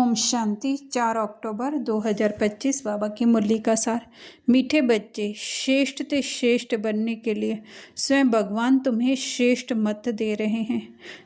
ओम शांति। 4 अक्टूबर 2025 बाबा की मुरली का सार। मीठे बच्चे, श्रेष्ठ से श्रेष्ठ बनने के लिए स्वयं भगवान तुम्हें श्रेष्ठ मत दे रहे हैं,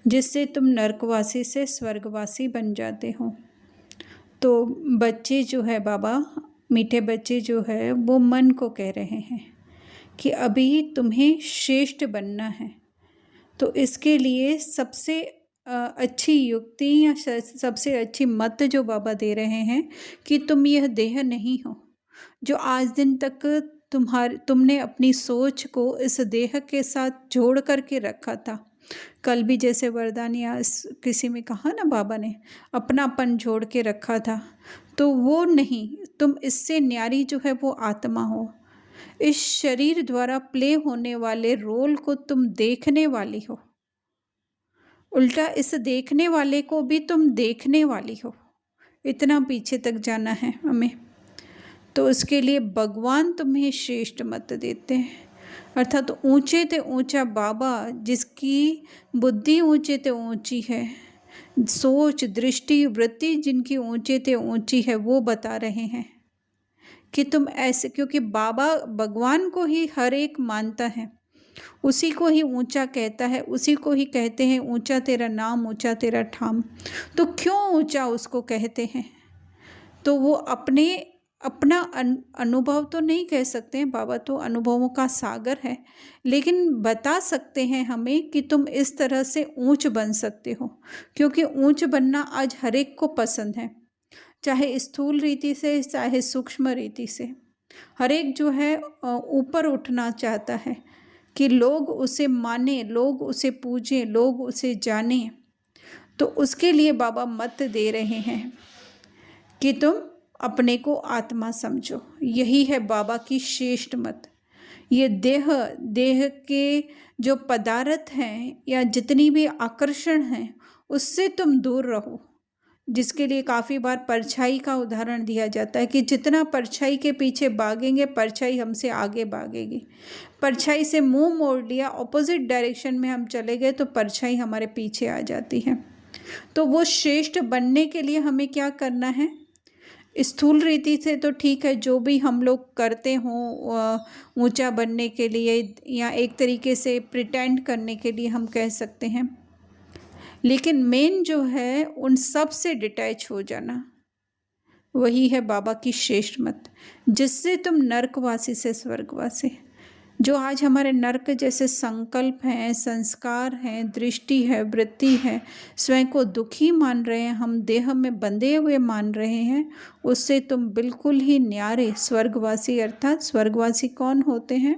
जिससे तुम नरकवासी से स्वर्गवासी बन जाते हो। तो बच्चे जो है बाबा, मीठे बच्चे जो है वो मन को कह रहे हैं कि अभी तुम्हें श्रेष्ठ बनना है। तो इसके लिए सबसे अच्छी युक्ति या सबसे अच्छी मत जो बाबा दे रहे हैं कि तुम यह देह नहीं हो जो आज दिन तक तुमने अपनी सोच को इस देह के साथ जोड़ करके रखा था। कल भी जैसे वरदान या किसी में कहा ना बाबा ने अपनापन जोड़ के रखा था, तो वो नहीं, तुम इससे न्यारी जो है वो आत्मा हो। इस शरीर द्वारा प्ले होने वाले रोल को तुम देखने वाली हो, उल्टा इस देखने वाले को भी तुम देखने वाली हो। इतना पीछे तक जाना है हमें। तो उसके लिए भगवान तुम्हें श्रेष्ठ मत देते हैं, अर्थात ऊंचे ते ऊंचा बाबा, जिसकी बुद्धि ऊंचे ते ऊंची है, सोच दृष्टि वृत्ति जिनकी ऊंचे ते ऊंची है, वो बता रहे हैं कि तुम ऐसे, क्योंकि बाबा भगवान को ही हर एक मानता है, उसी को ही ऊंचा कहता है, उसी को ही कहते हैं ऊंचा तेरा नाम ऊंचा तेरा ठाम। तो क्यों ऊंचा उसको कहते हैं? तो वो अपना अनुभव तो नहीं कह सकते हैं, बाबा तो अनुभवों का सागर है, लेकिन बता सकते हैं हमें कि तुम इस तरह से ऊंच बन सकते हो। क्योंकि ऊंच बनना आज हर एक को पसंद है, चाहे स्थूल रीति से चाहे सूक्ष्म रीति से। हर एक जो है ऊपर उठना चाहता है कि लोग उसे माने, लोग उसे पूजें, लोग उसे जाने। तो उसके लिए बाबा मत दे रहे हैं कि तुम अपने को आत्मा समझो। यही है बाबा की श्रेष्ठ मत। ये देह के जो पदार्थ हैं या जितनी भी आकर्षण हैं, उससे तुम दूर रहो। जिसके लिए काफ़ी बार परछाई का उदाहरण दिया जाता है कि जितना परछाई के पीछे भागेंगे, परछाई हमसे आगे भागेगी। परछाई से मुंह मोड़ लिया, ऑपोजिट डायरेक्शन में हम चले गए, तो परछाई हमारे पीछे आ जाती है। तो वो श्रेष्ठ बनने के लिए हमें क्या करना है? स्थूल रीति से तो ठीक है, जो भी हम लोग करते हों ऊंचा बनने के लिए या एक तरीके से प्रिटेंड करने के लिए हम कह सकते हैं, लेकिन मेन जो है उन सब से डिटैच हो जाना, वही है बाबा की श्रेष्ठ मत, जिससे तुम नरकवासी से स्वर्गवासी। जो आज हमारे नरक जैसे संकल्प हैं, संस्कार हैं, दृष्टि है, वृत्ति है, स्वयं को दुखी मान रहे हैं, हम देह में बंधे हुए मान रहे हैं, उससे तुम बिल्कुल ही न्यारे स्वर्गवासी। अर्थात स्वर्गवासी कौन होते हैं?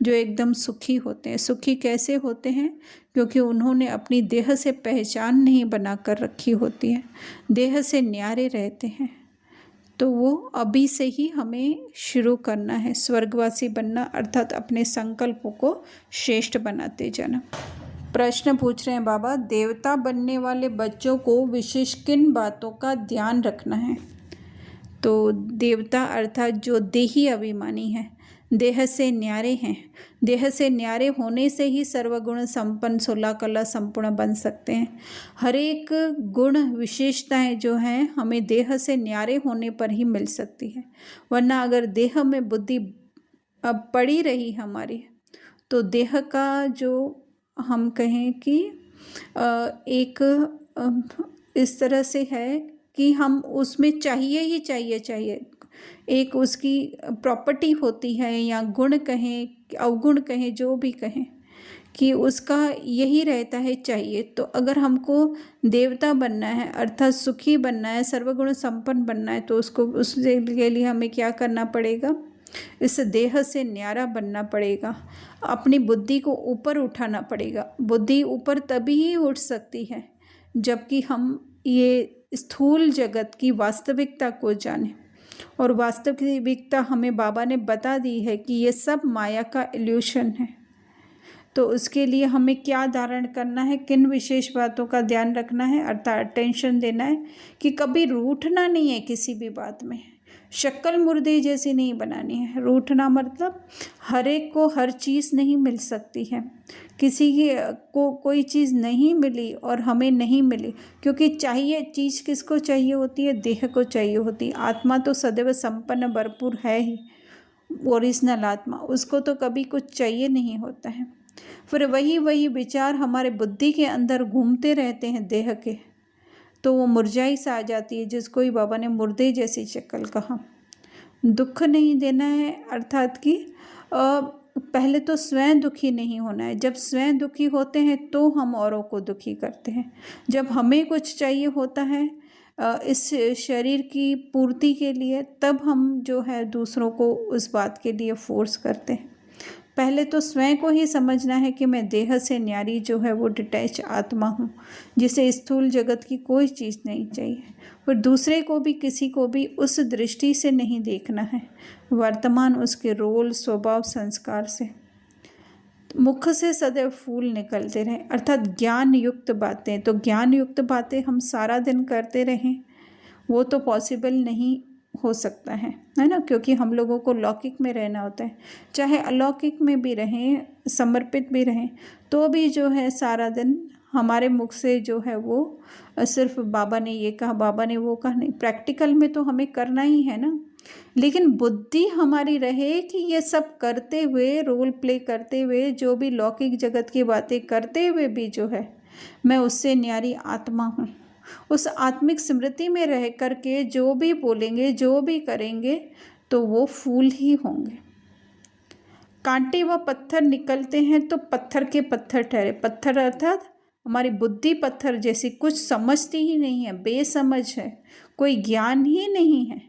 जो एकदम सुखी होते हैं। सुखी कैसे होते हैं? क्योंकि उन्होंने अपनी देह से पहचान नहीं बना कर रखी होती है, देह से न्यारे रहते हैं। तो वो अभी से ही हमें शुरू करना है स्वर्गवासी बनना, अर्थात अपने संकल्पों को श्रेष्ठ बनाते जाना। प्रश्न पूछ रहे हैं बाबा, देवता बनने वाले बच्चों को विशेष किन बातों का ध्यान रखना है? तो देवता अर्थात जो देही अभिमानी है, देह से न्यारे हैं, देह से न्यारे होने से ही सर्वगुण संपन्न 16 कला संपूर्ण बन सकते हैं। हर एक गुण विशेषताएं जो हैं हमें देह से न्यारे होने पर ही मिल सकती है, वरना अगर देह में बुद्धि अब पड़ी रही हमारी, तो देह का जो हम कहें कि एक इस तरह से है कि हम उसमें चाहिए ही चाहिए, एक उसकी प्रॉपर्टी होती है, या गुण कहें अवगुण कहें, जो भी कहें, कि उसका यही रहता है चाहिए। तो अगर हमको देवता बनना है, अर्थात सुखी बनना है, सर्वगुण संपन्न बनना है, तो उसके लिए हमें क्या करना पड़ेगा? इस देह से न्यारा बनना पड़ेगा, अपनी बुद्धि को ऊपर उठाना पड़ेगा। बुद्धि ऊपर तभी ही उठ सकती है जबकि हम ये स्थूल जगत की वास्तविकता को जानें। और वास्तविकता हमें बाबा ने बता दी है कि ये सब माया का इल्यूशन है। तो उसके लिए हमें क्या धारण करना है, किन विशेष बातों का ध्यान रखना है, अर्थात अटेंशन देना है कि कभी रूठना नहीं है किसी भी बात में, शक्ल मुर्दे जैसी नहीं बनानी है। रूठना मतलब हर एक को हर चीज़ नहीं मिल सकती है। किसी की को कोई चीज़ नहीं मिली और हमें नहीं मिली, क्योंकि चाहिए चीज़ किसको चाहिए होती है? देह को चाहिए होती है। आत्मा तो सदैव संपन्न भरपूर है ही, ओरिजिनल आत्मा, उसको तो कभी कुछ चाहिए नहीं होता है। फिर वही वही विचार हमारे बुद्धि के अंदर घूमते रहते हैं देह के, तो वो मुरझाई सा आ जाती है, जिसको ही बाबा ने मुर्दे जैसी शक्ल कहा। दुख नहीं देना है, अर्थात कि पहले तो स्वयं दुखी नहीं होना है। जब स्वयं दुखी होते हैं तो हम औरों को दुखी करते हैं। जब हमें कुछ चाहिए होता है इस शरीर की पूर्ति के लिए, तब हम जो है दूसरों को उस बात के लिए फोर्स करते हैं। पहले तो स्वयं को ही समझना है कि मैं देह से न्यारी जो है वो डिटैच आत्मा हूँ, जिसे स्थूल जगत की कोई चीज़ नहीं चाहिए। पर दूसरे को भी, किसी को भी उस दृष्टि से नहीं देखना है, वर्तमान उसके रोल, स्वभाव, संस्कार से। मुख से सदैव फूल निकलते रहें, अर्थात ज्ञान युक्त बातें। तो ज्ञान युक्त बातें हम सारा दिन करते रहें, वो तो पॉसिबल नहीं हो सकता है ना, क्योंकि हम लोगों को लौकिक में रहना होता है। चाहे अलौकिक में भी रहें, समर्पित भी रहें, तो भी जो है सारा दिन हमारे मुख से जो है वो सिर्फ बाबा ने ये कहा, बाबा ने वो कहा, नहीं। प्रैक्टिकल में तो हमें करना ही है ना, लेकिन बुद्धि हमारी रहे कि ये सब करते हुए, रोल प्ले करते हुए, जो भी लौकिक जगत की बातें करते हुए भी जो है मैं उससे न्यारी आत्मा हूँ। उस आत्मिक स्मृति में रह करके जो भी बोलेंगे, जो भी करेंगे, तो वो फूल ही होंगे। कांटे व पत्थर निकलते हैं तो पत्थर के पत्थर ठहरे। पत्थर अर्थात हमारी बुद्धि पत्थर जैसी, कुछ समझती ही नहीं है, बेसमझ है, कोई ज्ञान ही नहीं है,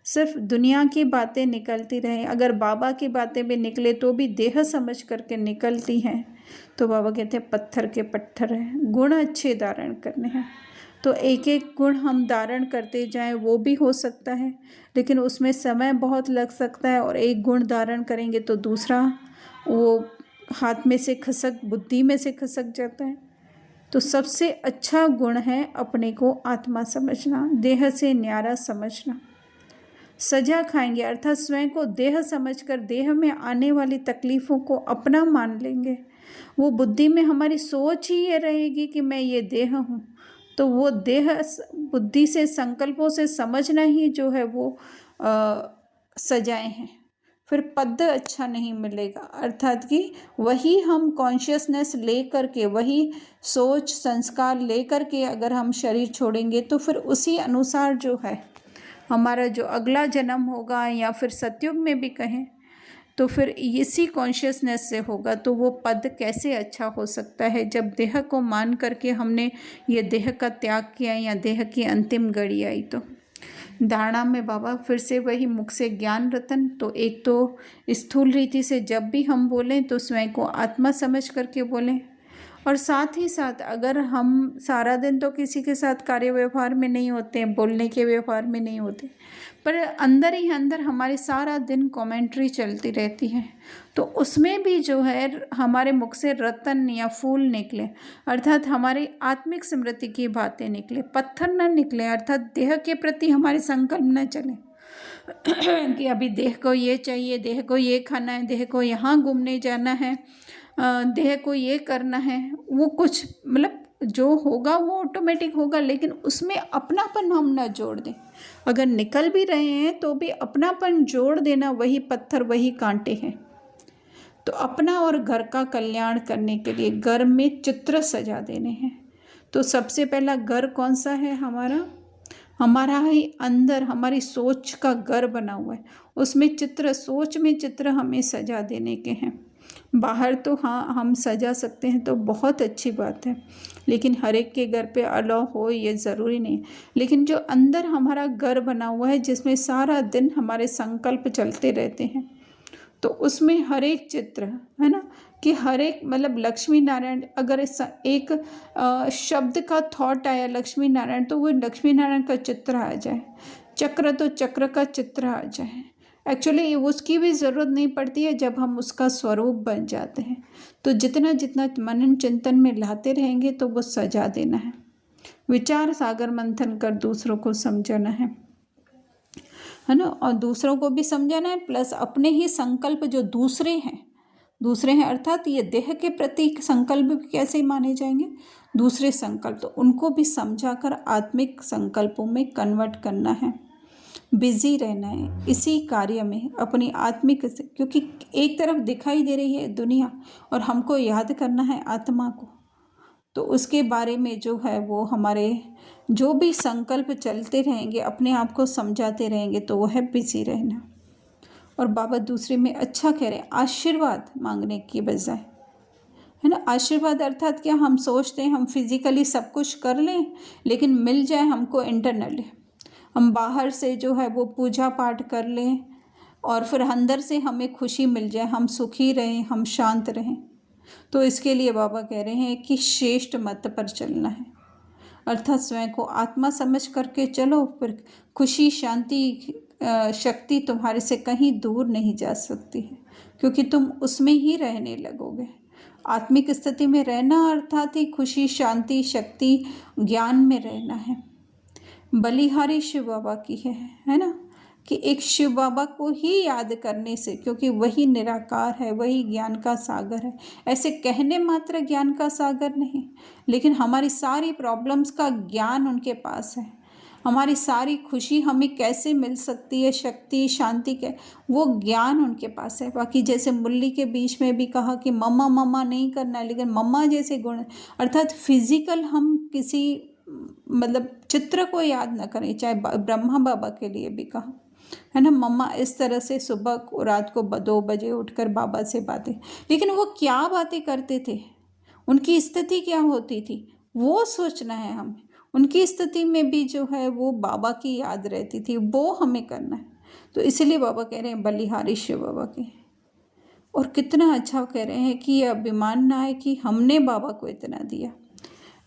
सिर्फ दुनिया की बातें निकलती रहें। अगर बाबा की बातें भी निकले तो भी देह समझ करके निकलती हैं, तो बाबा कहते हैं पत्थर के पत्थर हैं। गुण अच्छे धारण करने हैं, तो एक एक गुण हम धारण करते जाएं, वो भी हो सकता है, लेकिन उसमें समय बहुत लग सकता है। और एक गुण धारण करेंगे तो दूसरा वो हाथ में से खसक, बुद्धि में से खसक जाता है। तो सबसे अच्छा गुण है अपने को आत्मा समझना, देह से न्यारा समझना। सजा खाएंगे, अर्थात स्वयं को देह समझकर देह में आने वाली तकलीफ़ों को अपना मान लेंगे। वो बुद्धि में हमारी सोच ही ये रहेगी कि मैं ये देह हूँ, तो वो देह बुद्धि से, संकल्पों से समझना ही जो है वो सजाएं हैं। फिर पद अच्छा नहीं मिलेगा, अर्थात कि वही हम कॉन्शियसनेस ले करके, वही सोच संस्कार ले करके अगर हम शरीर छोड़ेंगे, तो फिर उसी अनुसार जो है हमारा जो अगला जन्म होगा, या फिर सतयुग में भी कहें, तो फिर इसी कॉन्शियसनेस से होगा। तो वो पद कैसे अच्छा हो सकता है, जब देह को मान करके हमने ये देह का त्याग किया, या देह की अंतिम घड़ी आई। तो धारणा में बाबा फिर से वही मुख से ज्ञान रतन। तो एक तो स्थूल रीति से जब भी हम बोलें तो स्वयं को आत्मा समझ करके बोलें, और साथ ही साथ अगर हम सारा दिन तो किसी के साथ कार्य व्यवहार में नहीं होते हैं, बोलने के व्यवहार में नहीं होते, पर अंदर ही अंदर हमारे सारा दिन कमेंट्री चलती रहती है, तो उसमें भी जो है हमारे मुख से रतन या फूल निकले, अर्थात हमारी आत्मिक स्मृति की बातें निकले, पत्थर न निकले, अर्थात देह के प्रति हमारे संकल्प न चले कि अभी देह को ये चाहिए, देह को ये खाना है, देह को यहाँ घूमने जाना है, देह को ये करना है। वो कुछ मतलब जो होगा वो ऑटोमेटिक होगा, लेकिन उसमें अपनापन हम ना जोड़ दें। अगर निकल भी रहे हैं तो भी अपनापन जोड़ देना, वही पत्थर वही कांटे हैं। तो अपना और घर का कल्याण करने के लिए घर में चित्र सजा देने हैं। तो सबसे पहला घर कौन सा है? हमारा ही अंदर हमारी सोच का घर बना हुआ है, उसमें चित्र, सोच में चित्र हमें सजा देने के हैं। बाहर तो हाँ हम सजा सकते हैं तो बहुत अच्छी बात है, लेकिन हर एक के घर पे अलाउ हो ये ज़रूरी नहीं। लेकिन जो अंदर हमारा घर बना हुआ है, जिसमें सारा दिन हमारे संकल्प चलते रहते हैं, तो उसमें हर एक चित्र है ना, कि हर एक मतलब लक्ष्मी नारायण, अगर एक शब्द का थॉट आया लक्ष्मी नारायण, तो वो लक्ष्मी नारायण का चित्र आ जाए। चक्र तो चक्र का चित्र आ जाए। एक्चुअली उसकी भी ज़रूरत नहीं पड़ती है जब हम उसका स्वरूप बन जाते हैं। तो जितना जितना मनन चिंतन में लाते रहेंगे तो वो सजा देना है, विचार सागर मंथन कर दूसरों को समझाना है। है ना, और दूसरों को भी समझाना है, प्लस अपने ही संकल्प जो दूसरे हैं अर्थात ये देह के प्रति संकल्प भी कैसे माने जाएंगे, दूसरे संकल्प, तो उनको भी समझाकर आत्मिक संकल्पों में कन्वर्ट करना है, बिजी रहना है इसी कार्य में अपनी आत्मिक से, क्योंकि एक तरफ दिखाई दे रही है दुनिया और हमको याद करना है आत्मा को, तो उसके बारे में जो है वो हमारे जो भी संकल्प चलते रहेंगे, अपने आप को समझाते रहेंगे, तो वो है बिजी रहना। और बाबा दूसरे में अच्छा कह रहे हैं, आशीर्वाद मांगने की बजाय, है ना, आशीर्वाद अर्थात क्या, हम सोचते हैं हम फिजिकली सब कुछ कर लें लेकिन मिल जाए हमको इंटरनली, हम बाहर से जो है वो पूजा पाठ कर लें और फिर अंदर से हमें खुशी मिल जाए, हम सुखी रहें, हम शांत रहें, तो इसके लिए बाबा कह रहे हैं कि श्रेष्ठ मत पर चलना है, अर्थात स्वयं को आत्मा समझ करके चलो, फिर खुशी शांति शक्ति तुम्हारे से कहीं दूर नहीं जा सकती है, क्योंकि तुम उसमें ही रहने लगोगे। आत्मिक स्थिति में रहना अर्थात ही खुशी शांति शक्ति ज्ञान में रहना है। बलिहारी शिव बाबा की है ना, कि एक शिव बाबा को ही याद करने से, क्योंकि वही निराकार है, वही ज्ञान का सागर है, ऐसे कहने मात्र ज्ञान का सागर नहीं, लेकिन हमारी सारी प्रॉब्लम्स का ज्ञान उनके पास है, हमारी सारी खुशी हमें कैसे मिल सकती है, शक्ति शांति के, वो ज्ञान उनके पास है। बाकी जैसे मुरली के बीच में भी कहा कि मम्मा मम्मा नहीं करना है, लेकिन मम्मा जैसे गुण, अर्थात फिजिकल हम किसी मतलब चित्र को याद न करें, चाहे ब्रह्मा बाबा के लिए भी कहा है ना, मम्मा इस तरह से सुबह को रात को 2 बजे उठकर बाबा से बातें, लेकिन वो क्या बातें करते थे, उनकी स्थिति क्या होती थी, वो सोचना है हमें, उनकी स्थिति में भी जो है वो बाबा की याद रहती थी, वो हमें करना है। तो इसलिए बाबा कह रहे हैं बलिहारी शिव बाबा के, और कितना अच्छा कह रहे हैं कि ये अभिमान ना है कि हमने बाबा को इतना दिया,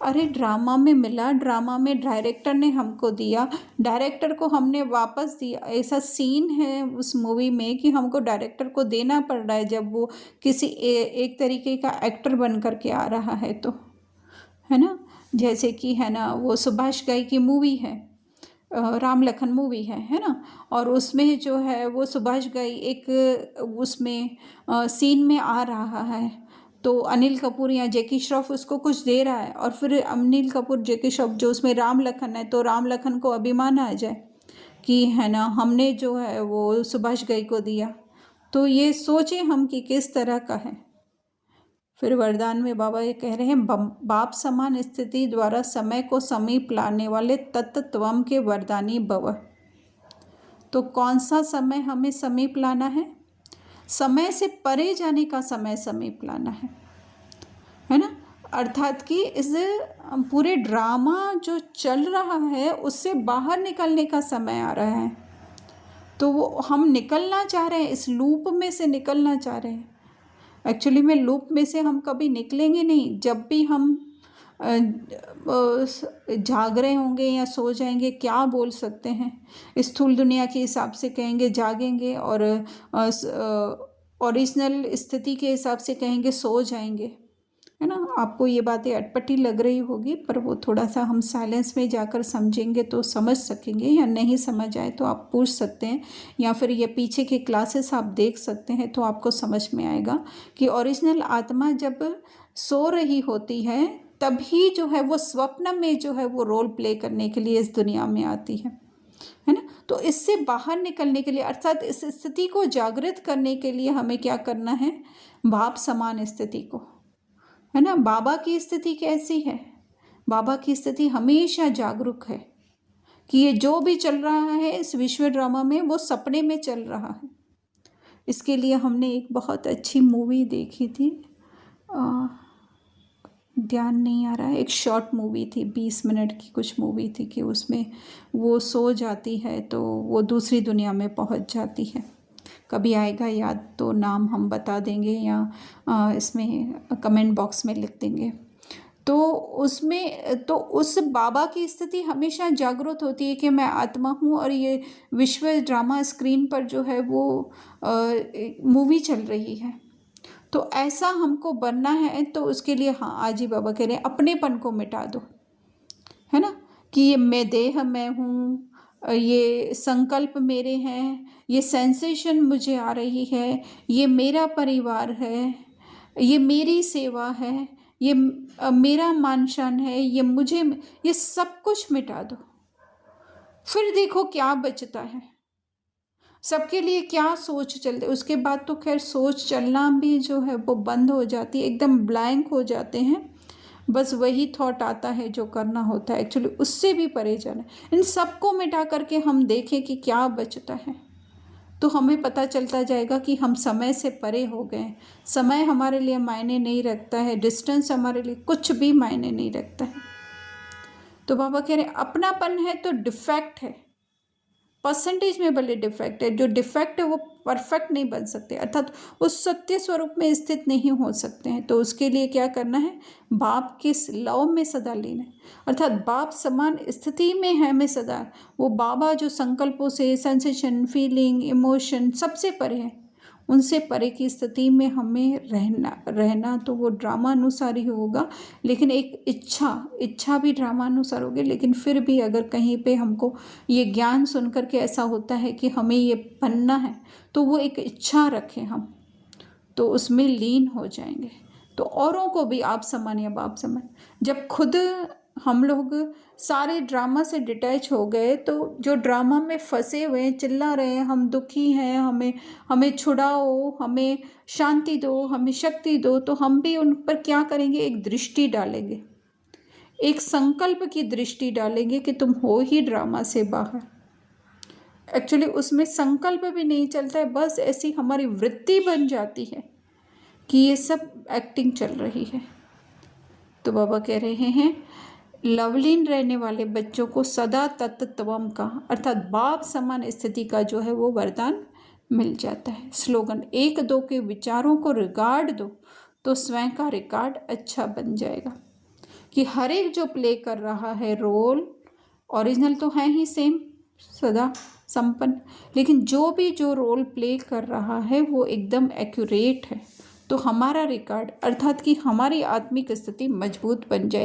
अरे ड्रामा में मिला, ड्रामा में डायरेक्टर ने हमको दिया, डायरेक्टर को हमने वापस दिया, ऐसा सीन है उस मूवी में कि हमको डायरेक्टर को देना पड़ रहा है जब वो किसी एक तरीके का एक्टर बन कर के आ रहा है, तो है ना, जैसे कि है ना वो सुभाष घई की मूवी है, राम लखन मूवी है ना, और उसमें जो है वो सुभाष घई एक उसमें सीन में आ रहा है, तो अनिल कपूर या जैकी श्रॉफ उसको कुछ दे रहा है, और फिर अनिल कपूर जैकी श्रॉफ जो उसमें राम लखन है, तो राम लखन को अभिमान आ जाए कि है ना हमने जो है वो सुभाष घई को दिया, तो ये सोचें हम कि किस तरह का है। फिर वरदान में बाबा ये कह रहे हैं, बाप समान स्थिति द्वारा समय को समीप लाने वाले तत्त्वम के वरदानी भव। तो कौन सा समय हमें समीप लाना है, समय से परे जाने का समय समीप लाना है ना, अर्थात कि इस पूरे ड्रामा जो चल रहा है उससे बाहर निकलने का समय आ रहा है, तो वो हम निकलना चाह रहे हैं, इस लूप में से निकलना चाह रहे हैं। एक्चुअली में लूप में से हम कभी निकलेंगे नहीं, जब भी हम जाग रहे होंगे या सो जाएंगे, क्या बोल सकते हैं, स्थूल दुनिया के हिसाब से कहेंगे जागेंगे, और ओरिजिनल स्थिति के हिसाब से कहेंगे सो जाएंगे, है ना। आपको ये बातें अटपटी लग रही होगी, पर वो थोड़ा सा हम साइलेंस में जाकर समझेंगे तो समझ सकेंगे, या नहीं समझ आए तो आप पूछ सकते हैं, या फिर ये पीछे के क्लासेस आप देख सकते हैं, तो आपको समझ में आएगा कि ओरिजिनल आत्मा जब सो रही होती है तभी जो है वो स्वप्न में जो है वो रोल प्ले करने के लिए इस दुनिया में आती है ना। तो इससे बाहर निकलने के लिए, अर्थात इस स्थिति को जागृत करने के लिए हमें क्या करना है, बाप समान स्थिति को, है ना। बाबा की स्थिति कैसी है, बाबा की स्थिति हमेशा जागरूक है कि ये जो भी चल रहा है इस विश्व ड्रामा में वो सपने में चल रहा है। इसके लिए हमने एक बहुत अच्छी मूवी देखी थी, ध्यान नहीं आ रहा है, एक शॉर्ट मूवी थी, 20 मिनट की कुछ मूवी थी, कि उसमें वो सो जाती है तो वो दूसरी दुनिया में पहुंच जाती है, कभी आएगा याद तो नाम हम बता देंगे या इसमें कमेंट बॉक्स में लिख देंगे। तो उसमें तो उस बाबा की स्थिति हमेशा जागृत होती है कि मैं आत्मा हूँ और ये विश्व ड्रामा स्क्रीन पर जो है वो मूवी चल रही है, तो ऐसा हमको बनना है। तो उसके लिए हाँ आज ही बाबा कह रहे हैं अपनेपन को मिटा दो, है ना, कि ये मैं देह मैं हूँ, ये संकल्प मेरे हैं, ये सेंसेशन मुझे आ रही है, ये मेरा परिवार है, ये मेरी सेवा है, ये मेरा मान शान है, ये मुझे, ये सब कुछ मिटा दो। फिर देखो क्या बचता है, सबके लिए क्या सोच चलते। उसके बाद तो खैर सोच चलना भी जो है वो बंद हो जाती है, एकदम ब्लैंक हो जाते हैं। बस वही थॉट आता है जो करना होता है, एक्चुअली उससे भी परे जाना। इन सबको मिटा करके हम देखें कि क्या बचता है, तो हमें पता चलता जाएगा कि हम समय से परे हो गए हैं। समय हमारे लिए मायने नहीं रखता है, डिस्टेंस हमारे लिए कुछ भी मायने नहीं रखता है। तो बाबा कह रहे हैं अपनापन है तो डिफेक्ट है, परसेंटेज में भले डिफेक्ट है, जो डिफेक्ट है वो परफेक्ट नहीं बन सकते, अर्थात उस सत्य स्वरूप में स्थित नहीं हो सकते हैं। तो उसके लिए क्या करना है, बाप के लव में सदा लीन है, अर्थात बाप समान स्थिति में है मैं सदा। वो बाबा जो संकल्पों से, सेंसेशन, फीलिंग, इमोशन सबसे परे है, उनसे परे की स्थिति में हमें रहना तो वो ड्रामा अनुसार ही होगा, लेकिन एक इच्छा भी ड्रामा अनुसार होगी। लेकिन फिर भी अगर कहीं पे हमको ये ज्ञान सुन कर के ऐसा होता है कि हमें ये बनना है, तो वो एक इच्छा रखें हम, तो उसमें लीन हो जाएंगे। तो औरों को भी आप समान या बाप समान, जब खुद हम लोग सारे ड्रामा से डिटैच हो गए, तो जो ड्रामा में फंसे हुए हैं, चिल्ला रहे हैं हम दुखी हैं, हमें छुड़ाओ, हमें शांति दो, हमें शक्ति दो, तो हम भी उन पर क्या करेंगे, एक दृष्टि डालेंगे, एक संकल्प की दृष्टि डालेंगे कि तुम हो ही ड्रामा से बाहर। एक्चुअली उसमें संकल्प भी नहीं चलता है, बस ऐसी हमारी वृत्ति बन जाती है कि ये सब एक्टिंग चल रही है। तो बाबा कह रहे हैं लवलीन रहने वाले बच्चों को सदा तत्त्वम का, अर्थात बाप समान स्थिति का जो है वो वरदान मिल जाता है। स्लोगन, 1-2 के विचारों को रिकॉर्ड दो तो स्वयं का रिकॉर्ड अच्छा बन जाएगा। कि हर एक जो प्ले कर रहा है रोल, ओरिजिनल तो है ही सेम सदा संपन्न, लेकिन जो रोल प्ले कर रहा है वो एकदम एक्यूरेट है, तो हमारा रिकॉर्ड अर्थात कि हमारी आत्मिक स्थिति मजबूत बन जाए।